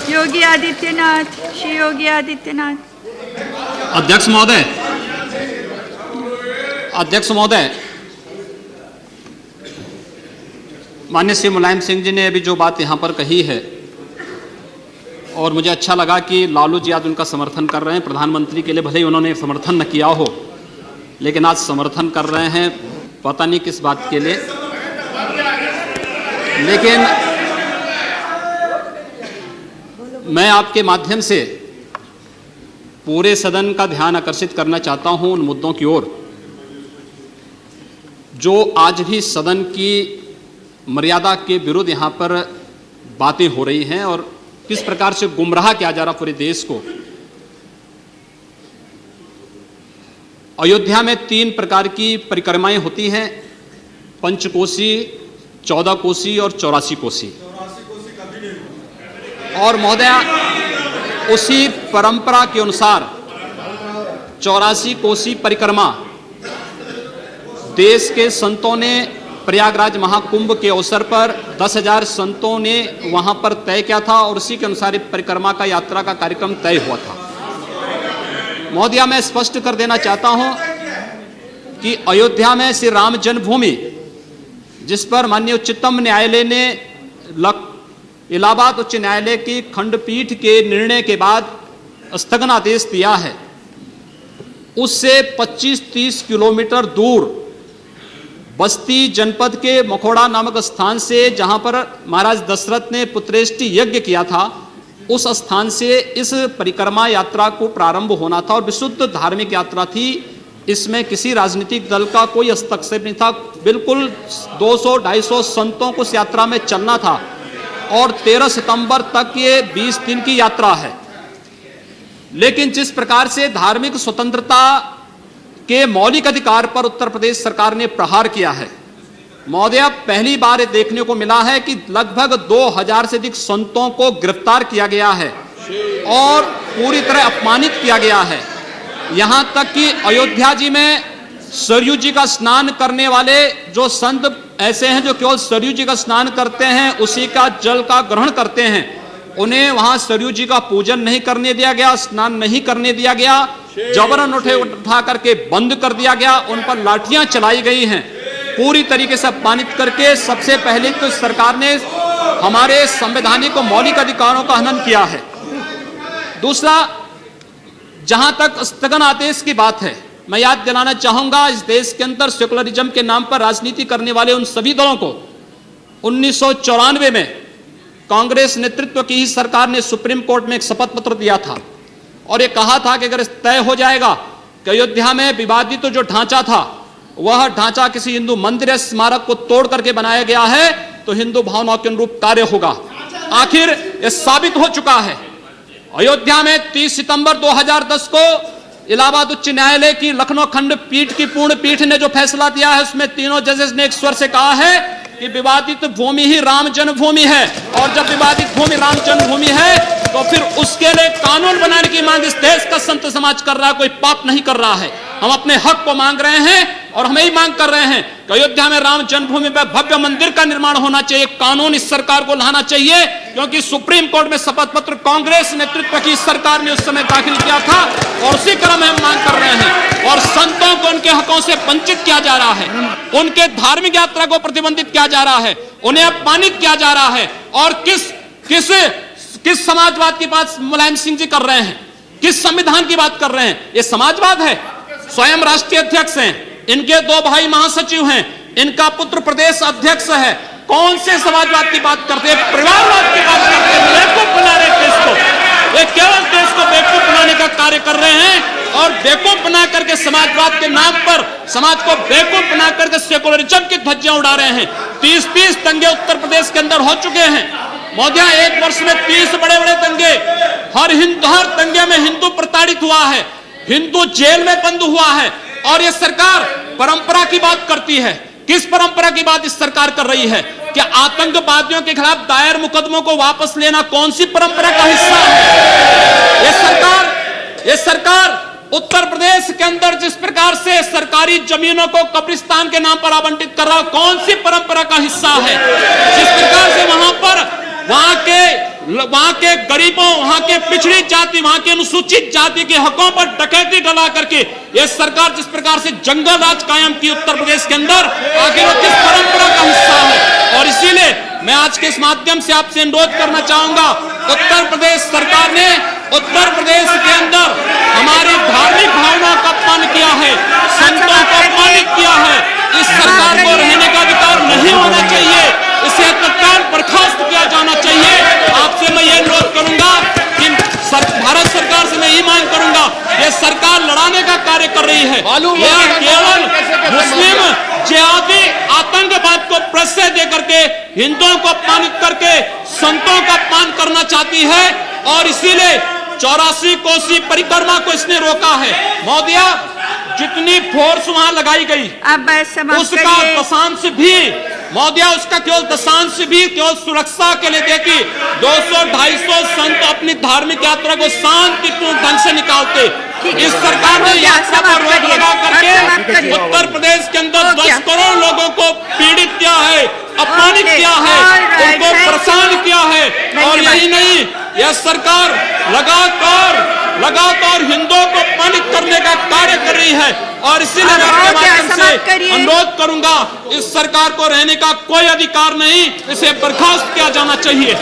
योगी आदित्यनाथ, श्री योगी आदित्यनाथ। अध्यक्ष महोदय, अध्यक्ष महोदय, माननीय श्री मुलायम सिंह जी ने अभी जो बात यहाँ पर कही है और मुझे अच्छा लगा कि लालू जी आज उनका समर्थन कर रहे हैं। प्रधानमंत्री के लिए भले ही उन्होंने समर्थन न किया हो, लेकिन आज समर्थन कर रहे हैं, पता नहीं किस बात के लिए। लेकिन मैं आपके माध्यम से पूरे सदन का ध्यान आकर्षित करना चाहता हूं उन मुद्दों की ओर जो आज भी सदन की मर्यादा के विरुद्ध यहाँ पर बातें हो रही हैं और किस प्रकार से गुमराह किया जा रहा पूरे देश को। अयोध्या में 3 प्रकार की परिक्रमाएं होती हैं, पंचकोसी, 14 कोसी और 84 कोसी। और महोदया, उसी परंपरा के अनुसार 84 कोसी परिक्रमा देश के संतों ने प्रयागराज महाकुंभ के अवसर पर 10,000 संतों ने वहां पर तय किया था और उसी के अनुसार परिक्रमा का यात्रा का कार्यक्रम तय हुआ था। महोदया, मैं स्पष्ट कर देना चाहता हूं कि अयोध्या में श्री राम जन्मभूमि, जिस पर माननीय उच्चतम न्यायालय ने इलाहाबाद उच्च न्यायालय की खंडपीठ के निर्णय के बाद स्थगनादेश दिया है, उससे 25-30 किलोमीटर दूर बस्ती जनपद के मखोड़ा नामक स्थान से, जहां पर महाराज दशरथ ने पुत्रेष्टि यज्ञ किया था, उस स्थान से इस परिक्रमा यात्रा को प्रारंभ होना था और विशुद्ध धार्मिक यात्रा थी। इसमें किसी राजनीतिक दल का कोई हस्तक्षेप नहीं था। बिल्कुल 200-250 संतों को इस यात्रा में चलना था और 13 सितंबर तक ये 20 दिन की यात्रा है। लेकिन जिस प्रकार से धार्मिक स्वतंत्रता के मौलिक अधिकार पर उत्तर प्रदेश सरकार ने प्रहार किया है, महोदय, पहली बार देखने को मिला है कि लगभग 2000 से अधिक संतों को गिरफ्तार किया गया है और पूरी तरह अपमानित किया गया है। यहां तक कि अयोध्या जी में सरयू जी का स्नान करने वाले जो संत ऐसे हैं जो केवल सरयू जी का स्नान करते हैं, उसी का जल का ग्रहण करते हैं, उन्हें वहां सरयू जी का पूजन नहीं करने दिया गया, स्नान नहीं करने दिया गया, जबरन उठा करके बंद कर दिया गया, उन पर लाठियां चलाई गई हैं, पूरी तरीके से अपमानित करके। सबसे पहले तो सरकार ने हमारे संवैधानिक और मौलिक अधिकारों का हनन किया है। दूसरा, जहां तक स्थगन आदेश की बात है, मैं याद दिलाना चाहूंगा, इस देश के अंदर सेकुलरिज्म के नाम पर राजनीति करने वाले उन सभी दलों को 1994 में कांग्रेस नेतृत्व की ही सरकार ने सुप्रीम कोर्ट में एक शपथ पत्र दिया था और ये कहा था कि अगर तय हो जाएगा कि अयोध्या में विवादित जो ढांचा था, वह ढांचा किसी हिंदू मंदिर या स्मारक को तोड़ करके बनाया गया है, तो हिंदू भावनाओं के अनुरूप कार्य होगा। आखिर यह साबित हो चुका है। अयोध्या में 30 सितंबर 2010 को इलाहाबाद उच्च न्यायालय की लखनऊ खंडपीठ की पूर्ण पीठ ने जो फैसला दिया है, उसमें तीनों जजेस ने एक स्वर से कहा है कि विवादित भूमि ही राम जन्मभूमि है और जब विवादित भूमि राम जन्मभूमि है तो फिर उसके लिए कानून बनाने की मांग इस देश का संत समाज कर रहा है, कोई पाप नहीं कर रहा है। हम अपने हक को मांग रहे हैं और हम यही मांग कर रहे हैं कि अयोध्या में राम जन्मभूमि पर भव्य मंदिर का निर्माण होना चाहिए, कानून इस सरकार को लाना चाहिए, क्योंकि सुप्रीम कोर्ट में शपथ पत्र कांग्रेस नेतृत्व की सरकार ने उस समय दाखिल किया था और उसी क्रम में हम मांग कर रहे हैं। और संतों को उनके हकों से वंचित किया जा रहा है, उनके धार्मिक यात्रा को प्रतिबंधित किया जा रहा है, उन्हें अपमानित किया जा रहा है। और किस समाजवाद की बात मुलायम सिंह जी कर रहे हैं, किस संविधान की बात कर रहे हैं? ये समाजवाद है। स्वयं राष्ट्रीय अध्यक्ष हैं, इनके 2 भाई महासचिव हैं, इनका पुत्र प्रदेश अध्यक्ष है। कौन से समाजवाद की बात करते हैं? परिवारवाद की बात करते हैं। बेवकूफ बना रहे देश को, ये केवल देश को बेवकूफ बनाने का कार्य कर रहे हैं और बेवकूफ बना करके समाजवाद के नाम पर समाज को बेवकूफ बना करके सेकुलरिज्म की ध्वजियां उड़ा रहे हैं। 30 दंगे उत्तर प्रदेश के अंदर हो चुके हैं महोदय, 1 वर्ष में 30 बड़े-बड़े दंगे। हर दंगे में हिंदू प्रताड़ित हुआ है, हिंदू जेल में बंद हुआ है और यह सरकार परंपरा की बात करती है। किस परंपरा की बात इस सरकार कर रही है? कि आतंकवादियों के खिलाफ दायर मुकदमों को वापस लेना कौन सी परंपरा का हिस्सा है? यह सरकार उत्तर प्रदेश के अंदर जिस प्रकार से सरकारी जमीनों को कब्रिस्तान के नाम पर आवंटित कर रहा, कौन सी परंपरा का हिस्सा है? जिस प्रकार से वहां के वहां के गरीबों, वहां के पिछड़ी जाति, वहां के अनुसूचित जाति के हकों पर डकैती डला करके यह सरकार जिस प्रकार से जंगल राज कायम की उत्तर प्रदेश के अंदर, आखिर वो किस परंपरा का हिस्सा है? और इसीलिए मैं आज के इस माध्यम से आपसे अनुरोध करना चाहूंगा, उत्तर प्रदेश सरकार ने उत्तर प्रदेश के अंदर हमारी धार्मिक भावनाओं का अपमान किया है, संतों को अपमानित किया है। इस सरकार को रहने का अधिकार नहीं होना चाहिए, इसे तत्काल बर्खास्त किया जाना चाहिए। आपसे मैं ये अनुरोध करूंगा कि भारत सरकार से मैं ये मांग करूंगा, ये सरकार लड़ाने का कार्य कर रही है, यह केवल मुस्लिम जिहादी आतंकवाद को प्रश्रय दे करके हिंदुओं को अपमानित करके संतों का अपमान करना चाहती है। और इसीलिए 84 कोसी परिक्रमा को इसने रोका है। महोदया, जितनी फोर्स वहां लगाई गई अब समाप्त उसका करिए। दशांश भी, महोदया, उसका केवल दशांश भी केवल सुरक्षा के लिए देखिए 200-250 संत अपनी धार्मिक यात्रा को शांतिपूर्ण ढंग से निकालते। इस सरकार ने यात्रा पर रोक लगा करके उत्तर प्रदेश के अंदर 10 करोड़ लोगों को पीड़ित किया है, अपमानित किया है, उनको परेशान किया है। और यही नहीं, यह सरकार लगातार हिंदुओं को अपमानित करने का कार्य कर रही है। और इसीलिए मैं आपके माध्यम से अनुरोध करूंगा, इस सरकार को रहने का कोई अधिकार नहीं, इसे बर्खास्त किया जाना चाहिए।